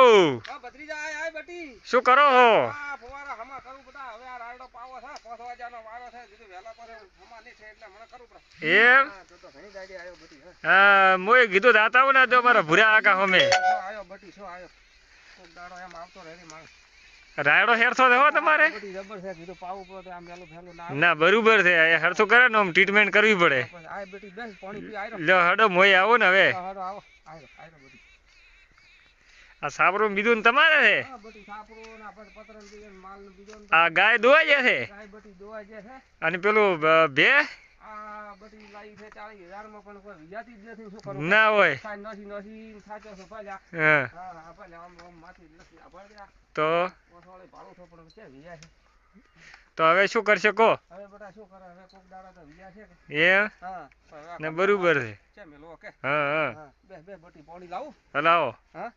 હા ભત્રીજા આય બટી શું કરો છો? આ ફવારા હમા કરું બટા હવે આ રાયડો પાવો છે 5 વાગ્યાનો વારો છે કીધું વેલા પર હમા નહીં છે એટલે મને કરું પડે એમ હા તો ઘણી ગાડી આયો બટી મોય કીધું જાતા હું ને તો મારા ભૂરા આકા હોમે આયો બટી શું આયો કોક દાડો એમ આવતો રહે માણસ રાયડો હેરથો હો તમારે બટી જબર છે કીધું પાવું પડે આમ વેલું ફેલું ના ના બરોબર છે એ હરથું કરે ને આમ ટ્રીટમેન્ટ કરવી પડે આય બટી બેસ પાણી પી આયરો લ્યો હડો મોય આવો ને હવે હાડો આવો આયરો બટી આ સાબરો બીજું તમારે છે હા બટી સાપરો ના પતરન બીજો માલ નો બીજો આ ગાય દોવાઈ જશે ગાય બટી દોવા જે છે અને પેલું બે આ બટી લાઈ છે 40,000 માં પણ કોઈ વિજાતી જ નથી શું કરું ના હોય સાઈ નસી સાચો છો પાજા હા હા પાજા આમ માથી નથી આ ભર્યા તો ઓસોળે ભાડું થો પણ કે વિજા છે તો હવે શું કરશે કો હવે બટા શું કરે હવે કોક દાડા તો વિજા છે એ હા ને બરોબર છે છે મેલો કે હા હા હા બે બટી પાણી લાવું હલાવો હા